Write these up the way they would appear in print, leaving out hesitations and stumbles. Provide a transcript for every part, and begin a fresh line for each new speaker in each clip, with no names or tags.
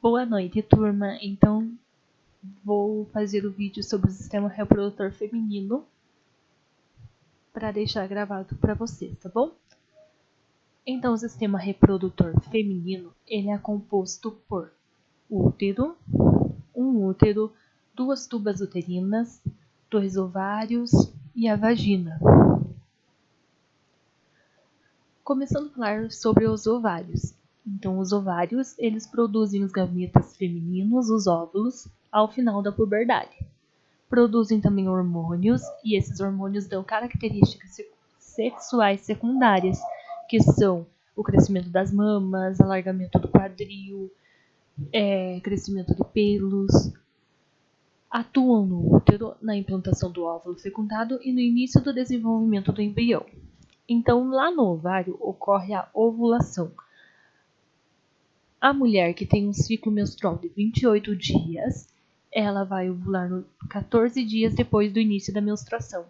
Boa noite, turma. Então, vou fazer o vídeo sobre o sistema reprodutor feminino para deixar gravado para vocês, tá bom? Então, o sistema reprodutor feminino, ele é composto por útero, um útero, duas tubas uterinas, dois ovários e a vagina. Começando a falar sobre os ovários. Então, os ovários, eles produzem os gametas femininos, os óvulos, ao final da puberdade. Produzem também hormônios, e esses hormônios dão características sexuais secundárias, que são o crescimento das mamas, alargamento do quadril, crescimento de pelos. Atuam no útero, na implantação do óvulo fecundado e no início do desenvolvimento do embrião. Então, lá no ovário, ocorre a ovulação. A mulher que tem um ciclo menstrual de 28 dias, ela vai ovular 14 dias depois do início da menstruação.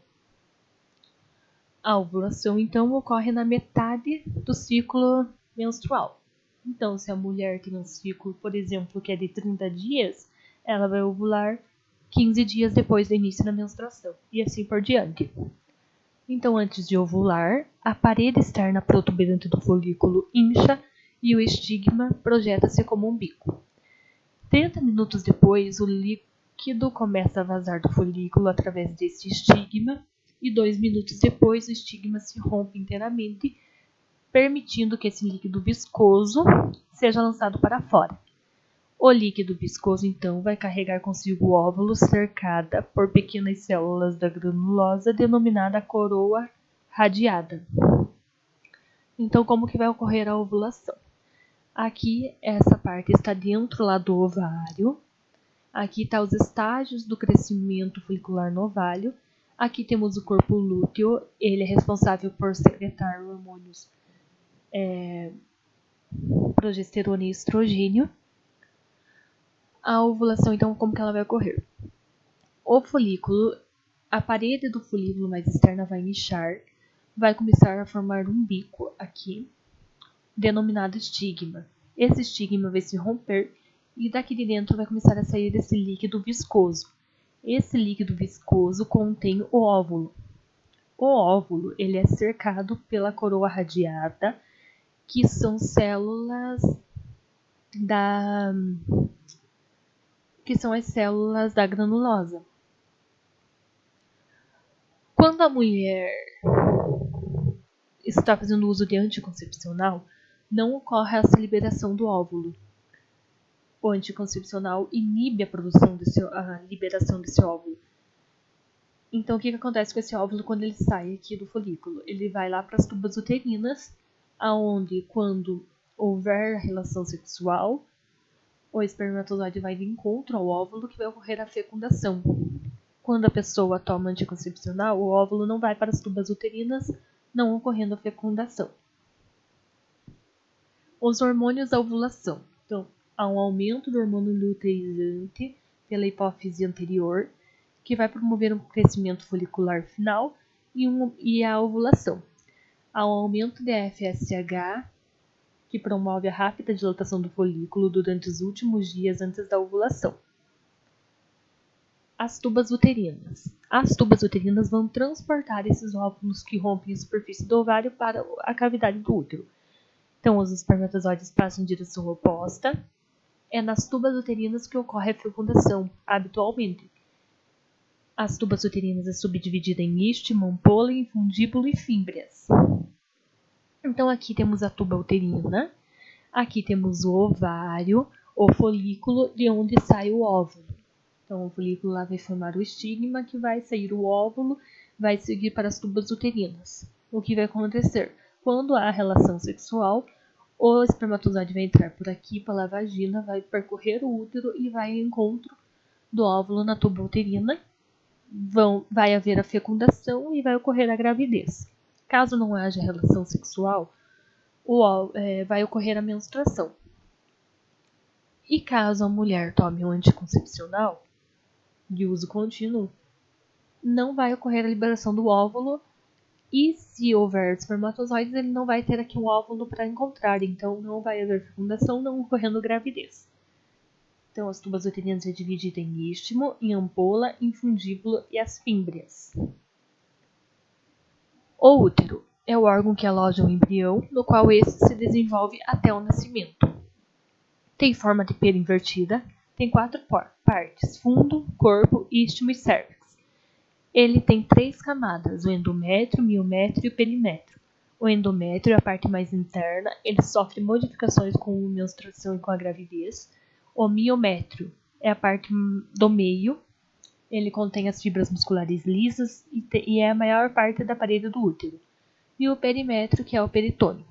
A ovulação, então, ocorre na metade do ciclo menstrual. Então, se a mulher tem um ciclo, por exemplo, que é de 30 dias, ela vai ovular 15 dias depois do início da menstruação, e assim por diante. Então, antes de ovular, a parede externa protuberante do folículo incha e o estigma projeta-se como um bico. 30 minutos depois, o líquido começa a vazar do folículo através desse estigma e 2 minutos depois o estigma se rompe inteiramente, permitindo que esse líquido viscoso seja lançado para fora. O líquido viscoso, então, vai carregar consigo o óvulo cercada por pequenas células da granulosa denominada coroa radiada. Então, como que vai ocorrer a ovulação? Aqui, essa parte está dentro lá do ovário. Aqui está os estágios do crescimento folicular no ovário. Aqui temos o corpo lúteo, ele é responsável por secretar hormônios progesterona e estrogênio. A ovulação, então, como que ela vai ocorrer? O folículo, a parede do folículo mais externa vai inchar, vai começar a formar um bico aqui, denominado estigma. Esse estigma vai se romper e daqui de dentro vai começar a sair esse líquido viscoso. Esse líquido viscoso contém o óvulo. O óvulo, ele é cercado pela coroa radiata, que são células as células da granulosa. Quando a mulher está fazendo uso de anticoncepcional, não ocorre essa liberação do óvulo. O anticoncepcional inibe a liberação desse óvulo. Então, o que acontece com esse óvulo quando ele sai aqui do folículo? Ele vai lá para as tubas uterinas, aonde, quando houver relação sexual, o espermatozoide vai de encontro ao óvulo, que vai ocorrer a fecundação. Quando a pessoa toma anticoncepcional, o óvulo não vai para as tubas uterinas, não ocorrendo a fecundação. Os hormônios da ovulação. Então, há um aumento do hormônio luteinizante pela hipófise anterior, que vai promover um crescimento folicular final e a ovulação. Há um aumento de FSH, que promove a rápida dilatação do folículo durante os últimos dias antes da ovulação. As tubas uterinas. As tubas uterinas vão transportar esses óvulos que rompem a superfície do ovário para a cavidade do útero. Então, os espermatozoides passam em direção oposta. É nas tubas uterinas que ocorre a fecundação, habitualmente. As tubas uterinas é subdividida em istmo, pólen, fundíbulo e fímbrias. Então, aqui temos a tuba uterina, aqui temos o ovário, o folículo, de onde sai o óvulo. Então, o folículo lá vai formar o estigma, que vai sair o óvulo, vai seguir para as tubas uterinas. O que vai acontecer? Quando há relação sexual, o espermatozoide vai entrar por aqui, pela vagina, vai percorrer o útero e vai ao encontro do óvulo na tuba uterina. Vai haver a fecundação e vai ocorrer a gravidez. Caso não haja relação sexual, vai ocorrer a menstruação. E caso a mulher tome um anticoncepcional de uso contínuo, não vai ocorrer a liberação do óvulo, e se houver espermatozoides, ele não vai ter aqui um óvulo para encontrar, então não vai haver fecundação, não ocorrendo gravidez. Então, as tubas uterinas é dividida em istmo, em ampola, em fundíbulo e as fímbrias. O útero é o órgão que aloja o embrião, no qual esse se desenvolve até o nascimento. Tem forma de pera invertida, tem 4 partes: fundo, corpo, istmo e cérvix. Ele tem 3 camadas: o endométrio, o miométrio e o perimétrio. O endométrio é a parte mais interna, ele sofre modificações com a menstruação e com a gravidez. O miométrio é a parte do meio, ele contém as fibras musculares lisas e é a maior parte da parede do útero. E o perimétrio, que é o peritônio.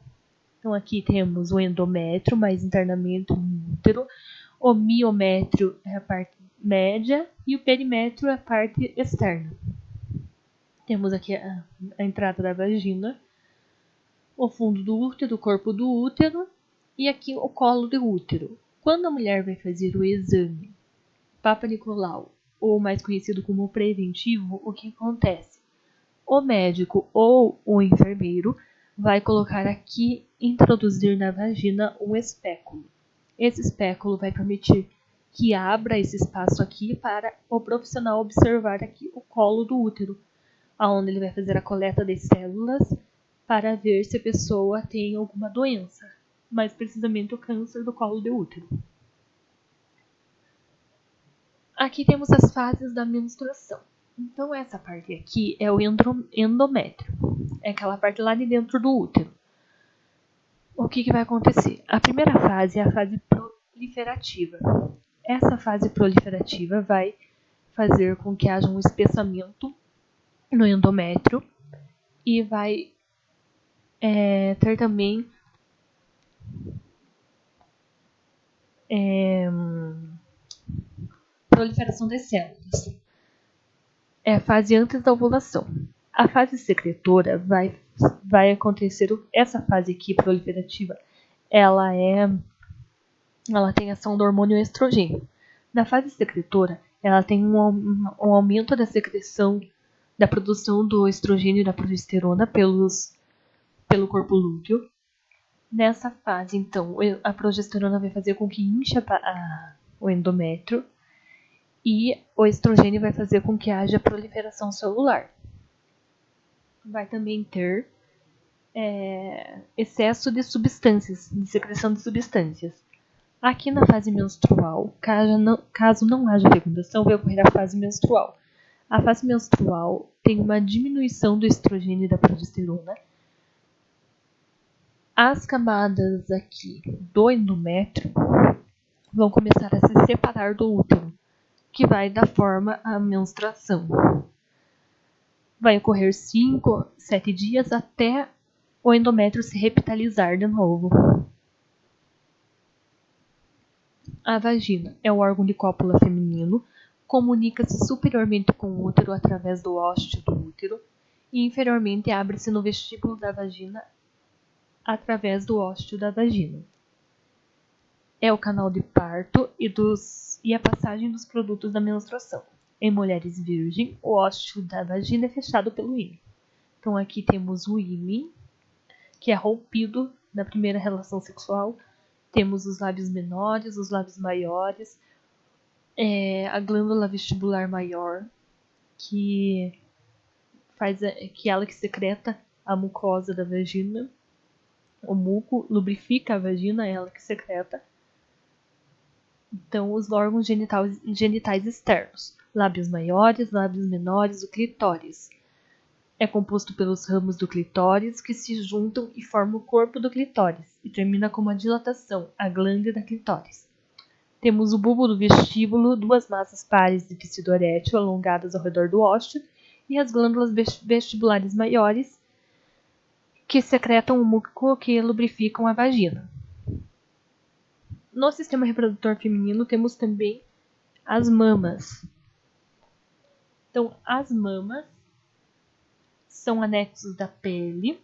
Então aqui temos o endométrio, mais internamente no útero. O miométrio é a parte média e o perimétrio é a parte externa. Temos aqui a entrada da vagina, o fundo do útero, o corpo do útero e aqui o colo do útero. Quando a mulher vai fazer o exame Papa Nicolau, ou mais conhecido como preventivo, o que acontece? O médico ou o enfermeiro vai colocar aqui, introduzir na vagina um espéculo. Esse espéculo vai permitir que abra esse espaço aqui para o profissional observar aqui o colo do útero, onde ele vai fazer a coleta das células para ver se a pessoa tem alguma doença, mais precisamente o câncer do colo do útero. Aqui temos as fases da menstruação. Então, essa parte aqui é o endométrio. É aquela parte lá de dentro do útero. O que vai acontecer? A primeira fase é a fase proliferativa. Essa fase proliferativa vai fazer com que haja um espessamento no endométrio e vai ter também proliferação das células. É a fase antes da ovulação. A fase secretora vai acontecer, essa fase aqui proliferativa, ela tem ação do hormônio estrogênio. Na fase secretora, ela tem um aumento da secreção, da produção do estrogênio e da progesterona pelo corpo lúteo. Nessa fase, então, a progesterona vai fazer com que inche o endométrio e o estrogênio vai fazer com que haja proliferação celular. Vai também ter excesso de substâncias, de secreção de substâncias. Aqui na fase menstrual, caso não haja fecundação, vai ocorrer a fase menstrual. A fase menstrual tem uma diminuição do estrogênio e da progesterona. As camadas aqui do endométrio vão começar a se separar do útero, que vai dar forma à menstruação. Vai ocorrer 5, 7 dias até o endométrio se revitalizar de novo. A vagina é o órgão de cópula feminino, comunica-se superiormente com o útero através do ósteo do útero e inferiormente abre-se no vestíbulo da vagina através do ósteo da vagina. É o canal de parto e a passagem dos produtos da menstruação. Em mulheres virgens, o ósteo da vagina é fechado pelo ímen. Então aqui temos o ímen, que é rompido na primeira relação sexual. Temos os lábios menores, os lábios maiores, a glândula vestibular maior, que ela que secreta a mucosa da vagina. O muco lubrifica a vagina, ela que secreta. Então, os órgãos genitais externos: lábios maiores, lábios menores, o clitóris. É composto pelos ramos do clitóris que se juntam e formam o corpo do clitóris e termina com uma dilatação, a glândula da clitóris. Temos o bulbo do vestíbulo, 2 massas pares de tecido erétil alongadas ao redor do ósteo e as glândulas vestibulares maiores que secretam o muco que lubrificam a vagina. No sistema reprodutor feminino temos também as mamas. Então, as mamas são anexos da pele.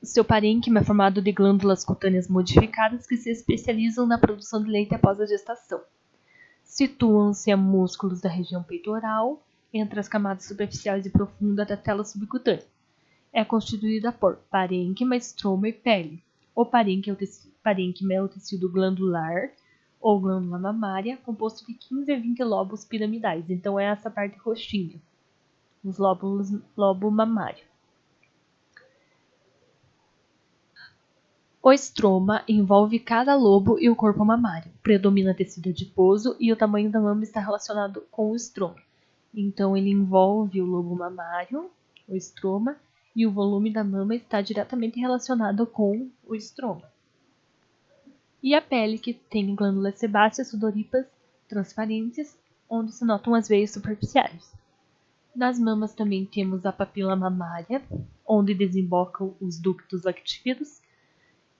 Seu parênquima é formado de glândulas cutâneas modificadas que se especializam na produção de leite após a gestação. Situam-se a músculos da região peitoral, entre as camadas superficiais e profundas da tela subcutânea. É constituída por parênquima, estroma e pele. O parênquima é o tecido glandular, ou glândula mamária, composto de 15 a 20 lóbulos piramidais. Então é essa parte roxinha, os lobo mamário. O estroma envolve cada lobo e o corpo mamário. Predomina tecido adiposo e o tamanho da mama está relacionado com o estroma. Então ele envolve o lobo mamário, o estroma, e o volume da mama está diretamente relacionado com o estroma. E a pele, que tem glândulas sebáceas sudoríparas transparentes, onde se notam as veias superficiais. Nas mamas também temos a papila mamária, onde desembocam os ductos lactíferos,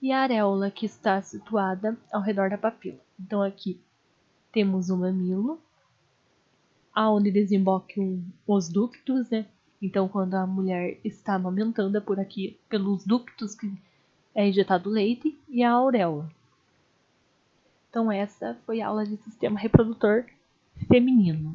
e a areola, que está situada ao redor da papila. Então aqui temos o mamilo, aonde desembocam os ductos, né? Então quando a mulher está amamentando é por aqui, pelos ductos que é injetado leite, e a auréola. Então essa foi a aula de sistema reprodutor feminino.